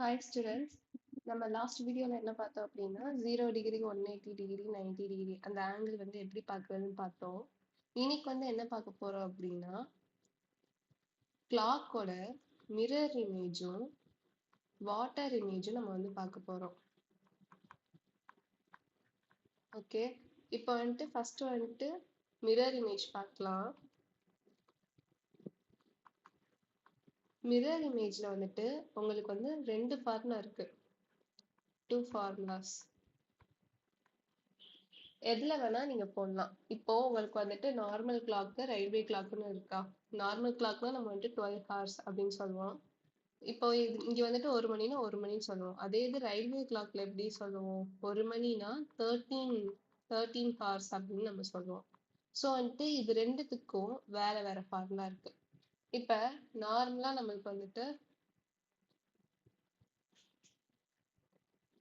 Hi students. நம்ம last வீடியோல என்ன பார்த்தோம் அப்படின்னா 0 டிகிரி 180 டிகிரி 90 டிகிரி அந்த ஆங்கிள் வந்து எப்படி பார்க்கறதுன்னு பார்த்தோம். இன்னைக்கு வந்து என்ன பார்க்க போறோம் அப்படின்னா கிளாக்கோட மிரர் இமேஜும் வாட்டர் இமேஜும் நம்ம வந்து பார்க்க போறோம். ஓகே, இப்போ வந்துட்டு ஃபர்ஸ்ட் வந்துட்டு மிரர் இமேஜ் பார்க்கலாம். மிரர் இமேஜ்ல வந்துட்டு உங்களுக்கு வந்து ரெண்டு ஃபார்முலா இருக்கு, டூ ஃபார்முலாஸ். எதுல வேணா நீங்க போடலாம். இப்போ உங்களுக்கு வந்துட்டு நார்மல் கிளாக் ரயில்வே கிளாக்னு இருக்கா? நார்மல் கிளாக்னா நம்ம வந்துட்டு 12 ஹார்ஸ் அப்படின்னு சொல்லுவோம். இப்போ இங்க வந்துட்டு 1 மணினா 1 மணின்னு சொல்லுவோம். அதே இது ரயில்வே கிளாக்ல எப்படி சொல்லுவோம்? 1 மணினா 13 ஹார்ஸ் அப்படின்னு நம்ம சொல்லுவோம். ஸோ வந்துட்டு இது ரெண்டுத்துக்கும் வேற வேற ஃபார்முலா இருக்கு. இப்ப நார்மலா நம்மளுக்கு வந்துட்டு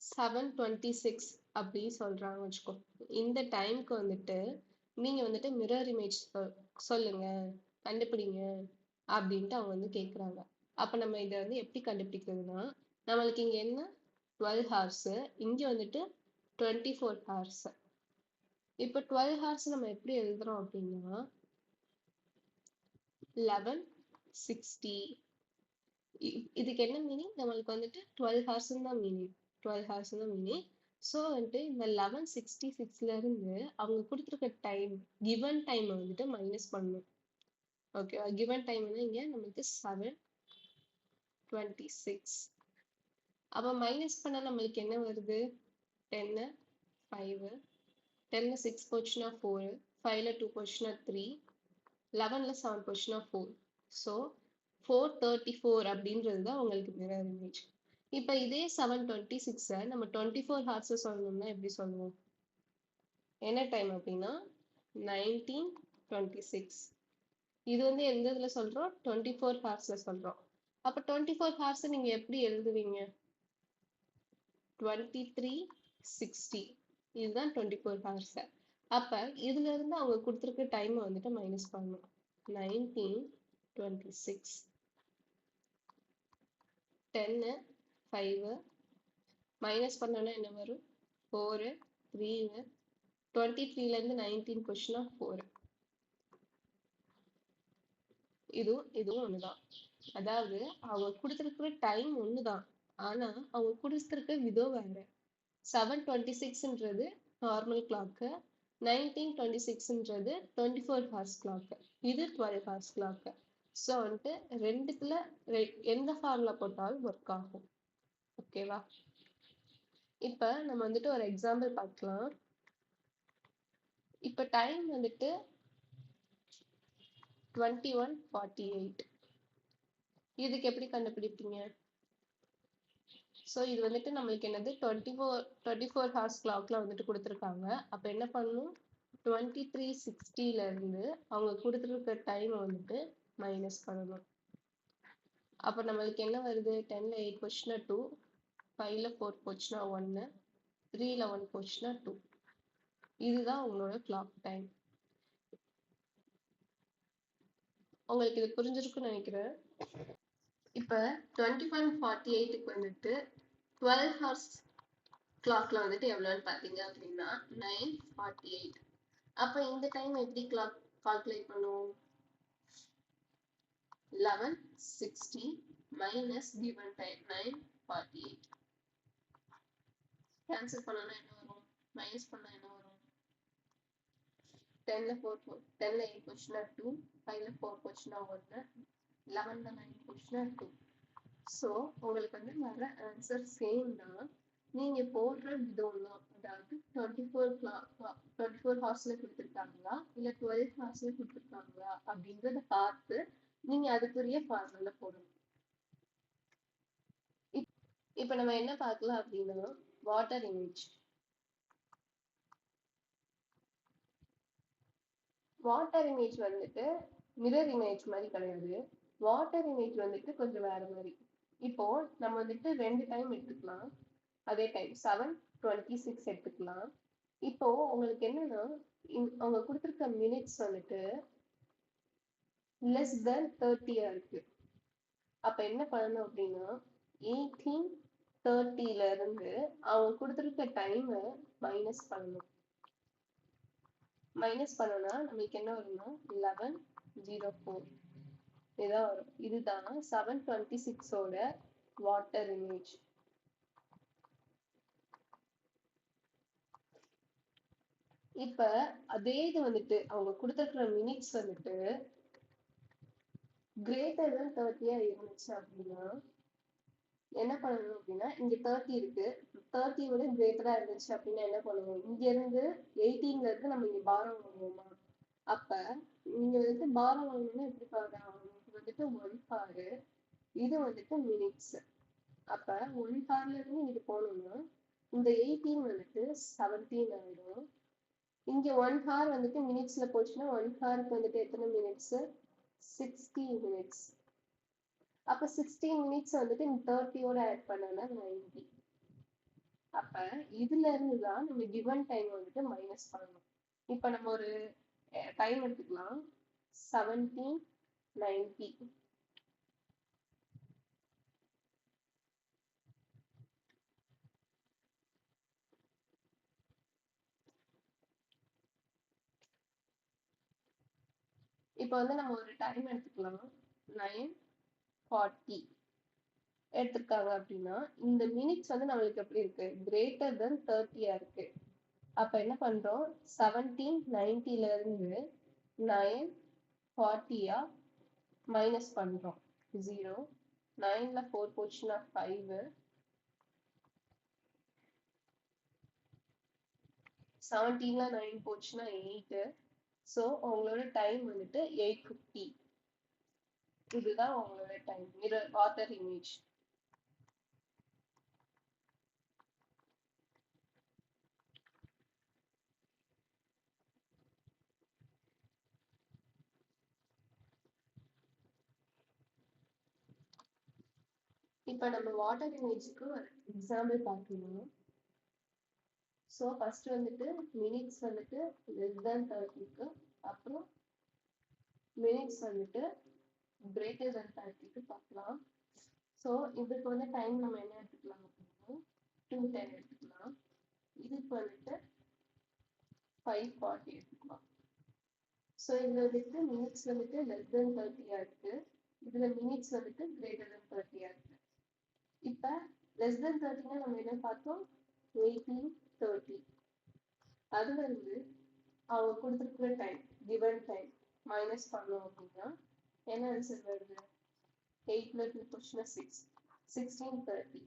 7:26 அப்படி சொல்றாங்க வச்சுக்கோ. இந்த டைம்க்கு வந்துட்டு நீங்க வந்துட்டு மிரர் இமேஜ் சொல்லுங்க, கண்டுபிடிங்க அப்படின்ட்டு அவங்க வந்து கேக்குறாங்க. அப்ப நம்ம இதை வந்து எப்படி கண்டுபிடிக்கிறதுனா, நம்மளுக்கு இங்க என்ன 12 ஹார்ஸ், இங்க வந்துட்டு 24 ஹார்ஸ். இப்ப 12 ஹார்ஸ் நம்ம எப்படி எழுதுறோம் அப்படின்னா 1160. இதுக்கு என்ன மீனிங்? நம்மளுக்கு வந்துட்டு 12 ஹார்ஸ் தான் மீனிங். 12 ஹார்ஸ் தான் மீனிங். ஸோ வந்துட்டு இந்த 1166ல இருந்து அவங்க கொடுத்துருக்க டைம், கிவன் டைம் வந்துட்டு மைனஸ் பண்ணணும். ஓகேவா? கிவன் டைம் வந்து இங்க நமக்கு 7:26. அப்ப மைனஸ் பண்ணா நம்மளுக்கு என்ன வருது? 10 5 10 6 போச்சுன்னா 4, 5ல 2 போச்சுன்னா 3, 11ல 7 போச்சுன்னா 4. ஸோ 434 அப்படின்றது தான் உங்களுக்கு மிரர் இமேஜ். இப்போ இதே 7:26 நம்ம 24 ஹார்ஸ் சொல்லணும்னா எப்படி சொல்லுவோம்? என்ன டைம் அப்படின்னா 19:26. இது வந்து எந்த இதுல சொல்றோம்? 24 ஹார்ஸ்ல சொல்றோம். அப்ப 24 ஹார்ஸ் நீங்க எப்படி எழுதுவீங்க? 2360. இதுதான் 24 ஹார்ஸ். அப்ப இதுல இருந்து அவங்க கொடுத்துருக்க டைம் வந்துட்டு மைனஸ் பண்ணணும். 19:26 10 5 மைனஸ் பண்ணோம்னா என்ன வரும்? 4 3 23ல இருந்து 19 போச்சுன்னா 4. இதுவும் ஒண்ணுதான். அதாவது அவங்க கொடுத்துருக்கிற டைம் ஒண்ணுதான், ஆனா அவங்க கொடுத்துருக்க விதம் வேற. 7:26ன்றது நார்மல் கிளாக்கு, 19:26ன்றது 24 ஹார்ஸ் கிளாக்கு, இது 12 ஹார்ஸ் கிளாக்கு. ஸோ வந்துட்டு ரெண்டுத்துல எந்த ஃபார்முலா போட்டாலும் ஒர்க் ஆகும். ஓகேவா? இப்ப நம்ம வந்துட்டு ஒரு எக்ஸாம்பிள் பார்க்கலாம். இப்ப டைம் வந்துட்டு 21:48. இதுக்கு எப்படி கண்டுபிடிப்பீங்க? ஸோ இது வந்துட்டு நம்மளுக்கு என்னது 24 ஹார்ஸ் கிளாக்ல வந்துட்டு கொடுத்துருக்காங்க. அப்போ என்ன பண்ணணும்? 2360ல இருந்து அவங்க கொடுத்துருக்க டைம் வந்துட்டு மைனஸ் பண்ணணும். அப்போ நம்மளுக்கு என்ன வருது? 10ல 8 போச்சுன்னா 2, 5ல 4 போச்சுன்னா 1, 3ல 1 போச்சுன்னா 2. இதுதான் உங்களோட கிளாக் டைம். உங்களுக்கு இது புரிஞ்சிருக்குன்னு நினைக்கிறேன். இப்போ 21:48க்கு வந்துட்டு 12 ஹார்ஸ் கிளாக்ல வந்துட்டு எவ்வளோன்னு பார்த்தீங்க அப்படின்னா 9:48. அப்போ இந்த டைம் எப்படி கிளாக் கால்குலேட் பண்ணுவோம்? 1160 மைனஸ் கிவன் டைம் 9:48. கேன்சல் பண்ணனா என்ன வரும்? மைனஸ் பண்ணா என்ன வரும்? 10ல 8 போச்சுன்னா 2, 5ல 4 போச்சுன்னா 1, 11ல 9 போச்சுன்னா 2. ஸோ உங்களுக்கு வந்து வர ஆன்சர் சேம் தான். நீங்க போடுற விதம் தான். அதாவது 24 ஹார்ஸ்ல கொடுத்துருக்காங்களா இல்ல 12 ஹார்ஸ்ல கொடுத்துருக்காங்களா அப்படின்றத பார்த்து நீங்க அதுக்குரிய ஃபார்முலா போடணும். இப்ப நம்ம என்ன பார்க்கலாம் அப்படின்னா வாட்டர் இமேஜ். வாட்டர் இமேஜ் வந்துட்டு மிரர் இமேஜ் மாதிரி கிடையாது. வாட்டர் இமேஜ் வந்துட்டு கொஞ்சம் வேற மாதிரி. இப்போ நம்ம வந்துட்டு ரெண்டு டைம் எடுத்துக்கலாம். அதே டைம் 7:26 எடுத்துக்கலாம். இப்போ உங்களுக்கு என்னன்னா அவங்க கொடுத்துருக்க மினிட்ஸ் வந்துட்டு less than 30 இருக்கு. அப்ப என்ன பண்ணணும் அப்படின்னா 18 30ல இருந்து அவங்க கொடுத்துருக்க டைமை மைனஸ் பண்ணணும். மைனஸ் பண்ணோம்னா நம்மளுக்கு என்ன வரும்னா 11:04 இதான் வரும். இதுதான் 726ஓட வாட்டர் இமேஜ். இப்ப அதே இது வந்துட்டு அவங்க கொடுத்துருக்கிற மினிட்ஸ் வந்துட்டு greater than 30 இருந்துச்சு அப்படின்னா என்ன பண்ணணும் அப்படின்னா இங்க 30 இருக்கு, 30 விட கிரேட்டரா இருந்துச்சு அப்படின்னா என்ன பண்ணுவோம், இங்க இருந்து 18ல இருந்து நம்ம இங்க பாரம் வாங்குவோமா, அப்ப இங்க வந்துட்டு பாரம் வாங்கணும்னா எப்படி பாக்குறாங்க, இது வந்துட்டு 1 hour, இது வந்துட்டு மினிட்ஸ். அப்ப 1 hourல இருந்து இங்க போனோம்னா இந்த 18 வந்துட்டு 17 ஆயிடும். இங்க 1 hour வந்துட்டு மினிட்ஸ்ல போச்சுன்னா 1 hourக்கு வந்துட்டு எத்தனை மினிட்ஸ், 60 minutes. அப்ப 16 minutes வந்துட்டு 30ஓட ஆட் பண்ணனா 90. அப்ப இதுல இருந்து தான் நம்ம given டைம் வந்துட்டு மைனஸ் பண்ணணும். இப்ப நம்ம ஒரு டைம் எடுத்துக்கலாம், 17:90. இப்ப வந்து நம்ம ஒரு டைம் எடுத்துக்கலாம், 9:40 எடுத்திருக்காங்க அப்படின்னா இந்த மினிட்ஸ் வந்து நம்மளுக்கு எப்படி இருக்கு, கிரேட்டர் தென் 30 இருக்கு. அப்ப என்ன பண்றோம், 17:90ல இருந்து 9:40 மைனஸ் பண்றோம். 0, 9ல 4 போச்சுன்னா 5, 17ல 9 போச்சுன்னா 8. ஸோ உங்களோட டைம் வந்துட்டு 8:50. இதுதான் உங்களோட டைம் மிரர் வாட்டர் இமேஜ். இப்ப நம்ம வாட்டர் இமேஜுக்கு ஒரு எக்ஸாம்பிள் பார்க்கணும். ஸோ ஃபர்ஸ்ட் வந்துட்டு மினிட்ஸ் வந்துட்டு லெஸ் தேன் 30க்கு, அப்புறம் மினிட்ஸ் வந்துட்டு கிரேட்டர் தேன் 30க்கு பார்க்கலாம். ஸோ இதுக்கு வந்து டைம் நம்ம என்ன எடுத்துக்கலாம் அப்படின்னா 210 எடுத்துக்கலாம். இதுக்கு வந்துட்டு 5:40 எடுத்துக்கலாம். ஸோ இதுல வந்துட்டு மினிட்ஸ் வந்துட்டு லெஸ் தென் 30 இருக்கு, இதுல மினிட்ஸ் வந்துட்டு கிரேட்டர் தென் 30 இருக்கு. இப்ப லெஸ் தென் 30னா நம்ம என்ன பார்த்தோம், 18:30. அதுல இருந்து அவங்க கொடுத்துருக்கிற டைம் கிவன் டைம் மைனஸ் பண்ணோம் அப்படின்னா என்ன ஆன்சர் வருது, 8ல 2 போச்சுன்னா 6, 16:30,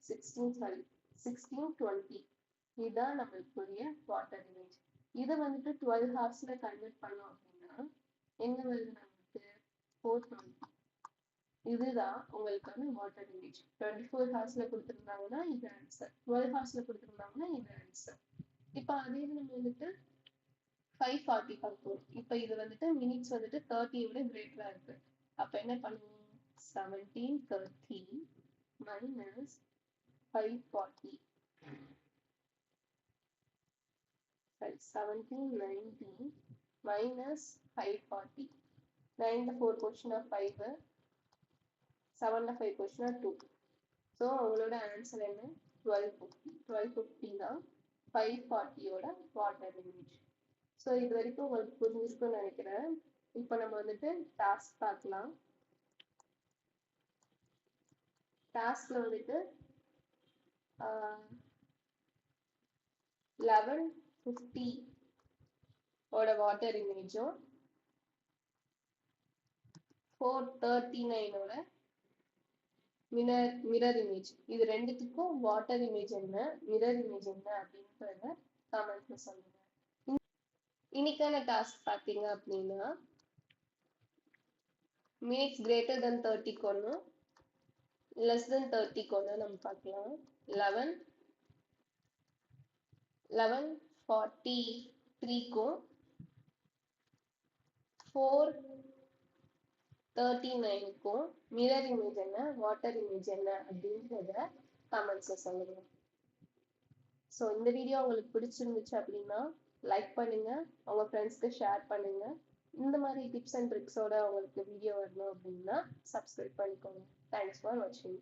16:20. இதுதான் நம்மளுக்குரிய வாட்டர் இமேஜ். இதை வந்துட்டு 12 ஹவர்ஸ்ல கன்வெர்ட் பண்ணோம் அப்படின்னா என்ன வருது நமக்கு, 420. இதுதான் உங்களுக்கான வாட்டர் இமேஜ். 24 ஹவர்ஸ்ல கொடுத்துருந்தாங்கன்னா இது ஆன்சர், 12 ஹவர்ஸ்ல கொடுத்துருந்தாங்கன்னா இது ஆன்சர். இப்ப அதே இது நம்ம வந்துட்டு 5:40 பார்ப்போம். இப்ப இது வந்துட்டு மினிட்ஸ் வந்துட்டு 30 விட கிரேட்டரா இருக்கு. அப்ப என்ன பண்ணுவோம், 17:30 minus 5:40, 17:90 minus 5:40. 9ல 4 போச்சுன்னா 5, 7ல 5 போச்சுன்னா 2. ஸோ உங்களோட ஆன்சர் என்ன, 12:50. 12:50 தான் 5:40ஓட வாட்டர் இமேஜ். ஸோ இது வரைக்கும் உங்களுக்கு புரிஞ்சிருக்கும்னு நினைக்கிறேன். இப்போ நம்ம வந்துட்டு டாஸ்க் பார்க்கலாம். டாஸ்க்ல வந்துட்டு 11:50 ஓட வாட்டர் இமேஜும் 4:39ஓட மிரர் இமேஜ், இது ரெண்டுத்துக்கும் வாட்டர் இமேஜ் என்ன, மிரர் இமேஜ் என்ன அப்படின்றத கமெண்ட்ல சொல்லுங்க. இன்னைக்கான டாஸ்க் பார்த்தீங்க அப்படின்னா மினிட்ஸ் கிரேட்டர் தென் 30க்கு ஒன்று, லெஸ் தென் 30க்கு ஒன்று நம்ம பார்க்கலாம். 11:43க்கும் 4:39க்கும் மிரர் இமேஜ் என்ன, வாட்டர் இமேஜ் என்ன அப்படின்றத கமெண்ட்ஸ்ல சொல்லுங்க. ஸோ இந்த வீடியோ உங்களுக்கு பிடிச்சிருந்துச்சு அப்படின்னா லைக் பண்ணுங்க, உங்க ஃப்ரெண்ட்ஸ்க்கு ஷேர் பண்ணுங்க. இந்த மாதிரி டிப்ஸ் அண்ட் ட்ரிக்ஸோட உங்களுக்கு வீடியோ வரணும் அப்படின்னா சப்ஸ்கிரைப் பண்ணிக்கோங்க. தேங்க்ஸ் ஃபார் வாட்சிங்.